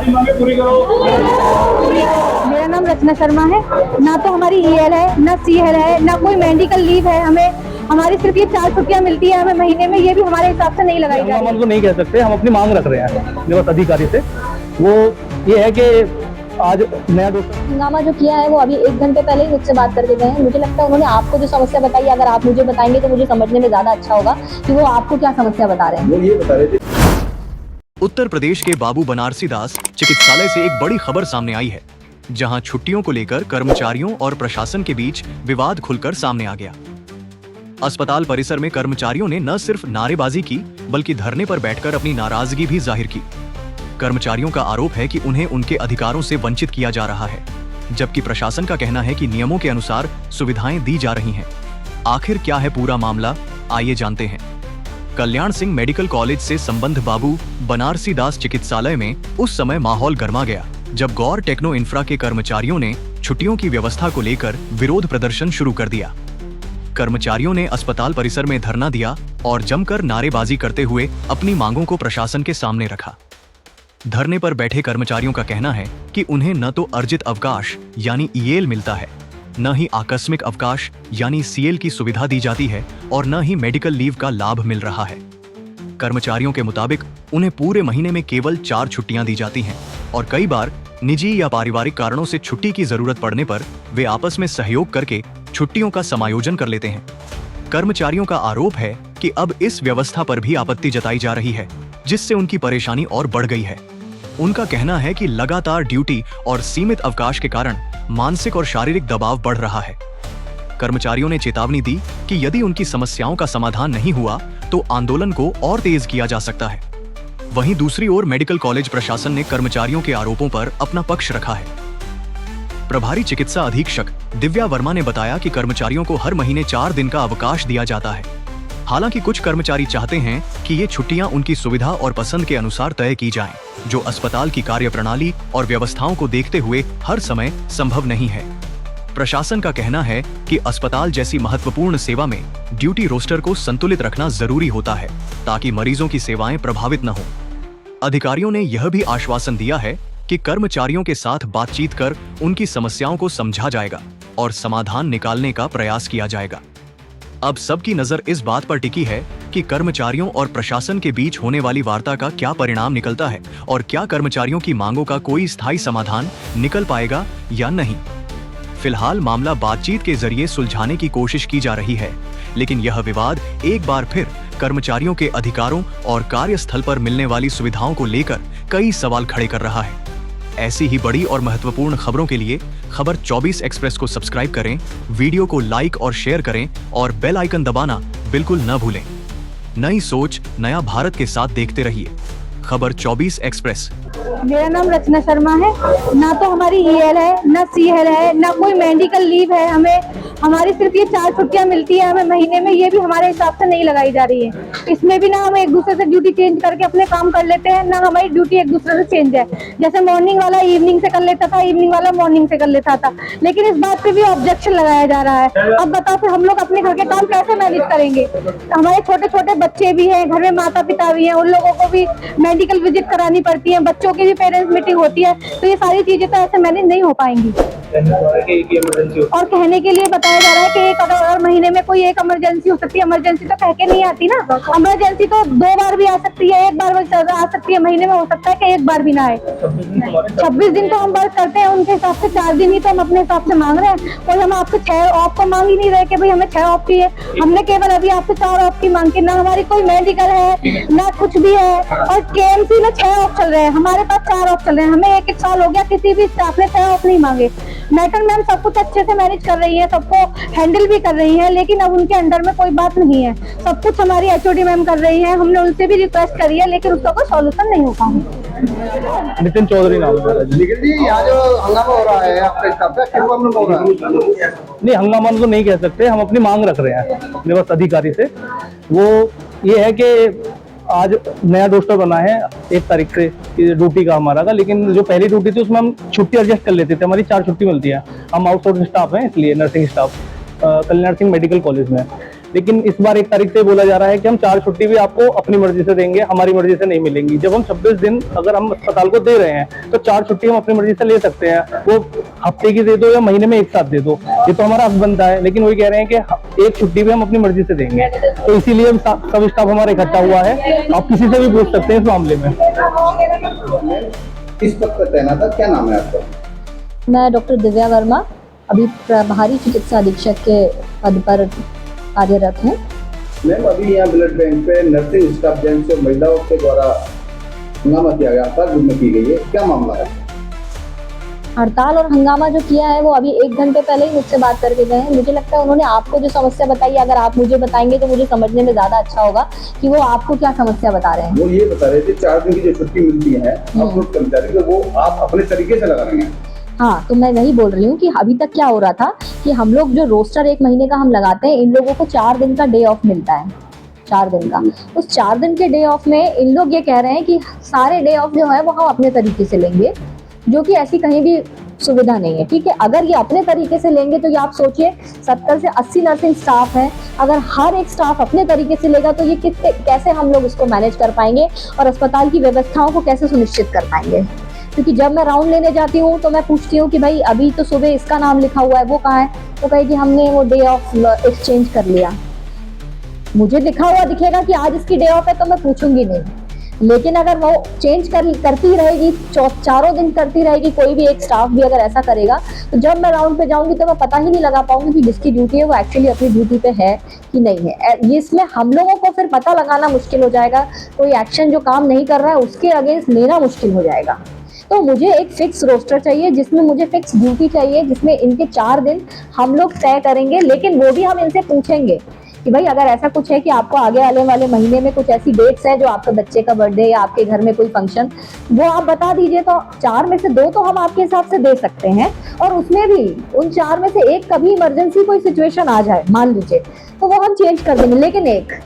हमारी मांगे पूरी करो। मेरा नाम रचना शर्मा है। ना तो हमारी ईएल है, ना सीएल है, ना कोई मेडिकल लीव है। हमारी सिर्फ ये 4 छुट्टियां मिलती है हमें महीने में, ये भी हमारे हिसाब से नहीं लगाई जा रही। हम तो नहीं कह सकते, हम अपनी मांग रख रहे हैं निवास अधिकारी से। वो ये है कि आज नया दोस्त हंगामा जो किया है वो अभी 1 घंटे पहले ही मुझसे बात करके गए हैं। मुझे लगता है उन्होंने आपको जो समस्या बताई, अगर आप मुझे बताएंगे तो मुझे समझने में ज्यादा अच्छा होगा कि वो आपको क्या समस्या बता रहे हैं। वो ये बता रहे थे। उत्तर प्रदेश के बाबू बनारसी दास चिकित्सालय से एक बड़ी खबर सामने आई है, जहां छुट्टियों को लेकर कर्मचारियों और प्रशासन के बीच विवाद खुलकर सामने आ गया। अस्पताल परिसर में कर्मचारियों ने न सिर्फ नारेबाजी की, बल्कि धरने पर बैठकर अपनी नाराजगी भी जाहिर की। कर्मचारियों का आरोप है कि उन्हें उनके अधिकारों से वंचित किया जा रहा है, जबकि प्रशासन का कहना है कि नियमों के अनुसार सुविधाएं दी जा रही हैं। आखिर क्या है पूरा मामला, आइए जानते हैं। कल्याण सिंह मेडिकल कॉलेज से संबंध बाबू बनारसी दास चिकित्सालय में उस समय माहौल गर्मा गया जब गौर टेक्नो इंफ्रा के कर्मचारियों ने छुट्टियों की व्यवस्था को लेकर विरोध प्रदर्शन शुरू कर दिया। कर्मचारियों ने अस्पताल परिसर में धरना दिया और जमकर नारेबाजी करते हुए अपनी मांगों को प्रशासन के सामने रखा। धरने पर बैठे कर्मचारियों का कहना है कि उन्हें न तो अर्जित अवकाश यानी ईएल मिलता है, न ही आकस्मिक अवकाश यानी सीएल की सुविधा दी जाती है और न ही मेडिकल लीव का लाभ मिल रहा है। कर्मचारियों के मुताबिक उन्हें पूरे महीने में केवल 4 छुट्टियां दी जाती हैं और कई बार निजी या पारिवारिक कारणों से छुट्टी की जरूरत पड़ने पर वे आपस में सहयोग करके छुट्टियों का समायोजन कर लेते हैं। कर्मचारियों का आरोप है कि अब इस व्यवस्था पर भी आपत्ति जताई जा रही है, जिससे उनकी परेशानी और बढ़ गई है। उनका कहना है कि लगातार ड्यूटी और सीमित अवकाश के कारण मानसिक और शारीरिक दबाव बढ़ रहा है। कर्मचारियों ने चेतावनी दी कि यदि उनकी समस्याओं का समाधान नहीं हुआ तो आंदोलन को और तेज किया जा सकता है। वहीं दूसरी ओर मेडिकल कॉलेज प्रशासन ने कर्मचारियों के आरोपों पर अपना पक्ष रखा है। प्रभारी चिकित्सा अधीक्षक दिव्या वर्मा ने बताया कि कर्मचारियों को हर महीने 4 दिन का अवकाश दिया जाता है। हालांकि कुछ कर्मचारी चाहते हैं कि ये छुट्टियां उनकी सुविधा और पसंद के अनुसार तय की जाएं, जो अस्पताल की कार्यप्रणाली और व्यवस्थाओं को देखते हुए हर समय संभव नहीं है। प्रशासन का कहना है कि अस्पताल जैसी महत्वपूर्ण सेवा में ड्यूटी रोस्टर को संतुलित रखना जरूरी होता है, ताकि मरीजों की सेवाएं प्रभावित न हो। अधिकारियों ने यह भी आश्वासन दिया है कि कर्मचारियों के साथ बातचीत कर उनकी समस्याओं को समझा जाएगा और समाधान निकालने का प्रयास किया जाएगा। अब सबकी नजर इस बात पर टिकी है कि कर्मचारियों और प्रशासन के बीच होने वाली वार्ता का क्या परिणाम निकलता है और क्या कर्मचारियों की मांगों का कोई स्थायी समाधान निकल पाएगा या नहीं। फिलहाल मामला बातचीत के जरिए सुलझाने की कोशिश की जा रही है, लेकिन यह विवाद एक बार फिर कर्मचारियों के अधिकारों और कार्यस्थल पर मिलने वाली सुविधाओं को लेकर कई सवाल खड़े कर रहा है। ऐसी ही बड़ी और महत्वपूर्ण खबरों के लिए खबर 24 एक्सप्रेस को सब्सक्राइब करें, वीडियो को लाइक और शेयर करें और बेल आइकन दबाना बिल्कुल न भूलें। नई सोच, नया भारत के साथ देखते रहिए खबर 24 एक्सप्रेस। मेरा नाम रचना शर्मा है। ना तो हमारी ईएल है, ना सीएल है, ना कोई मेडिकल लीव है। हमारी सिर्फ ये 4 छुट्टियां मिलती है हमें महीने में, ये भी हमारे हिसाब से नहीं लगाई जा रही है। इसमें भी ना हम एक दूसरे से ड्यूटी चेंज करके अपने काम कर लेते हैं, ना हमारी ड्यूटी एक दूसरे से चेंज है। जैसे मॉर्निंग वाला इवनिंग से कर लेता था, इवनिंग वाला मॉर्निंग से कर लेता था, लेकिन इस बात पे भी ऑब्जेक्शन लगाया जा रहा है। अब बताओ फिर हम लोग अपने घर के काम कैसे मैनेज करेंगे? हमारे छोटे छोटे बच्चे भी हैं, घर में माता पिता भी हैं, उन लोगों को भी मेडिकल विजिट करानी पड़ती है, बच्चों की भी पेरेंट्स मीटिंग होती है, तो ये सारी चीजें तो ऐसे मैनेज नहीं हो पाएंगी। और कहने के लिए बताया जा रहा है कि एक अगर महीने में कोई एक इमरजेंसी हो सकती है। इमरजेंसी तो कह के नहीं आती ना, इमरजेंसी तो 2 बार भी आ सकती है, 1 बार आ सकती है। महीने में हो सकता है कि 1 बार भी ना आए। 26 दिन तो हम वर्क करते हैं, उनके हिसाब से 4 दिन ही तो हम अपने हिसाब से मांग रहे हैं। कोई हम आपसे 6 ऑफ तो मांग ही नहीं रहे कि भाई हमें 6 ऑफ चाहिए। हमने केवल अभी आपसे 4 ऑफ की मांग की। ना हमारी कोई मेडिकल है, ना कुछ भी है, और केएमसी में 6 ऑफ चल रहे हैं, हमारे पास 4 ऑफ चल रहे हैं। हमें 1 साल हो गया, किसी भी स्टाफ ने 6 ऑफ नहीं मांगे। मैटर मैम सब कुछ अच्छे से मैनेज कर रही है, सबको हैंडल भी कर रही है, लेकिन अब उनके अंडर में कोई बात नहीं है। सब कुछ हमारी एचओडी मैम कर रही है, हमने उनसे भी रिक्वेस्ट करी है, लेकिन उसका कोई सॉल्यूशन नहीं हो पाया। नितिन चौधरी नाम है। लेकिन जी यहाँ जो हंगामा हो रहा है आपका स्टाफ का, क्या प्रॉब्लम हो रहा है? नहीं, हंगामा तो नहीं कह सकते, हम अपनी मांग रख रहे हैं निवास अधिकारी से। वो ये है कि आज नया रोस्टर बना है 1 तारीख से ड्यूटी का हमारा का, लेकिन जो पहली ड्यूटी थी उसमें हम छुट्टी एडजस्ट कर लेते थे। हमारी 4 छुट्टी मिलती है, हम आउटसोर्स स्टाफ हैं, इसलिए nursing staff Kalyan Singh medical college में। लेकिन इस बार 1 तारीख से बोला जा रहा है कि हम 4 छुट्टी भी आपको अपनी मर्जी से देंगे, हमारी मर्जी से नहीं मिलेंगी। जब हम 26 दिन अगर हम अस्पताल को दे रहे हैं तो 4 छुट्टी हम अपनी मर्जी से ले सकते हैं, वो हफ्ते की दे दो या महीने में एक साथ दे दो, ये तो हमारा हक बनता है। लेकिन वही कह रहे हैं कि 1 छुट्टी भी हम अपनी मर्जी से देंगे, तो इसीलिए सब स्टाफ हमारा इकट्ठा हुआ है। आप किसी से भी पूछ सकते हैं इस मामले में। किस पद पर तैनात है, क्या नाम है आपका? मैं डॉक्टर दिव्या वर्मा अभी प्रभारी चिकित्सा अधीक्षक के पद पर कार्यरत हूँ। मैम, अभी यहाँ ब्लड बैंक पे नर्सिंग स्टाफ जेंट्स और महिलाओं के द्वारा हंगामा किया गया, हड़ताल में की गई है, क्या मामला है? हड़ताल और हंगामा जो किया है वो अभी 1 घंटे पहले ही मुझसे बात करके गए हैं। मुझे लगता है उन्होंने आपको जो समस्या बताई, अगर आप मुझे बताएंगे तो मुझे समझने में ज्यादा अच्छा होगा कि वो आपको क्या समस्या बता रहे हैं। वो ये बता रहे थे 4 दिन की जो छुट्टी मिलती है अपलोड कर्मचारी को, वो आप अपने तरीके से लगा रहे हैं। हाँ, तो मैं वही बोल रही हूँ कि अभी तक क्या हो रहा था कि हम लोग जो रोस्टर 1 महीने का हम लगाते हैं, इन लोगों को 4 दिन का डे ऑफ मिलता है, 4 दिन का। उस 4 दिन के डे ऑफ में इन लोग ये कह रहे हैं कि सारे डे ऑफ जो है वो हम अपने तरीके से लेंगे, जो कि ऐसी कहीं भी सुविधा नहीं है। ठीक है, अगर ये अपने तरीके से लेंगे तो ये आप सोचिए 70 से 80 नर्सिंग स्टाफ है, अगर हर एक स्टाफ अपने तरीके से लेगा तो ये कैसे हम लोग इसको मैनेज कर पाएंगे और अस्पताल की व्यवस्थाओं को कैसे सुनिश्चित कर पाएंगे। क्योंकि जब मैं राउंड लेने जाती हूँ तो मैं पूछती हूँ कि भाई अभी तो सुबह इसका नाम लिखा हुआ है, वो कहाँ है? तो कहे कि हमने वो डे ऑफ एक्सचेंज कर लिया। मुझे लिखा हुआ दिखेगा कि आज इसकी डे ऑफ है तो मैं पूछूंगी नहीं, लेकिन अगर वो चेंज करती रहेगी, 4 दिन करती रहेगी, कोई भी एक स्टाफ भी अगर ऐसा करेगा, तो जब मैं राउंड पे जाऊंगी तो मैं पता ही नहीं लगा पाऊंगी कि जिसकी ड्यूटी है वो एक्चुअली अपनी ड्यूटी पे है कि नहीं है। ये इसमें हम लोगों को फिर पता लगाना मुश्किल हो जाएगा, कोई एक्शन जो काम नहीं कर रहा है उसके अगेंस्ट लेना मुश्किल हो जाएगा। तो मुझे एक फिक्स रोस्टर चाहिए, जिसमें मुझे फिक्स ड्यूटी चाहिए, जिसमें इनके 4 दिन हम लोग तय करेंगे। लेकिन वो भी हम इनसे पूछेंगे कि भाई अगर ऐसा कुछ है कि आपको आगे आने वाले महीने में कुछ ऐसी डेट्स हैं जो आपके बच्चे का बर्थडे या आपके घर में कोई फंक्शन, वो आप बता दीजिए, तो 4 में से 2 तो हम आपके हिसाब से दे सकते हैं। और उसमें भी उन 4 में से 1 कभी इमरजेंसी कोई सिचुएशन आ जाए मान लीजिए, तो वो हम चेंज कर देंगे। लेकिन एक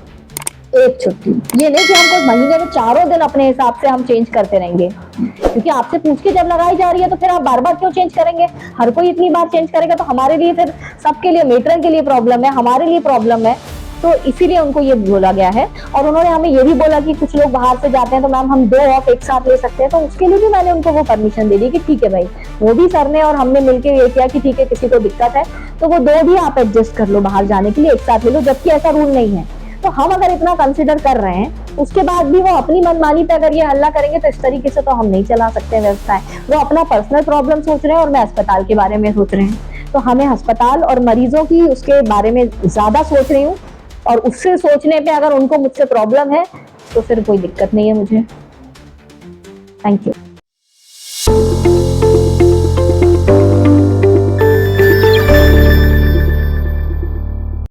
छुट्टी, ये नहीं कि हमको महीने में 4 दिन अपने हिसाब से हम चेंज करते रहेंगे, क्योंकि आपसे पूछ के जब लगाई जा रही है तो फिर आप बार बार क्यों चेंज करेंगे? हर कोई इतनी बार चेंज करेगा तो हमारे लिए, फिर सबके लिए, मेट्रन के लिए प्रॉब्लम है, हमारे लिए प्रॉब्लम है। तो इसीलिए उनको ये बोला गया है। और उन्होंने हमें ये भी बोला कि कुछ लोग बाहर से जाते हैं तो मैम हम 2 ऑफ एक साथ ले सकते हैं, तो उसके लिए भी मैंने उनको वो परमिशन दे दी कि ठीक है भाई, वो भी सर ने और हमने मिलकर ये किया कि ठीक है, किसी को दिक्कत है तो वो 2 भी आप एडजस्ट कर लो, बाहर जाने के लिए एक साथ ले लो, जबकि ऐसा रूल नहीं है। तो हम अगर इतना कंसिडर कर रहे हैं, उसके बाद भी वो अपनी मनमानी पे अगर ये हल्ला करेंगे तो इस तरीके से तो हम नहीं चला सकते व्यवस्थाएं। वो अपना पर्सनल प्रॉब्लम सोच रहे हैं और मैं अस्पताल के बारे में सोच रहे हैं, तो हमें अस्पताल और मरीजों की उसके बारे में ज्यादा सोच रही हूँ। और उससे सोचने पे अगर उनको मुझसे प्रॉब्लम है तो फिर कोई दिक्कत नहीं है मुझे। Thank you.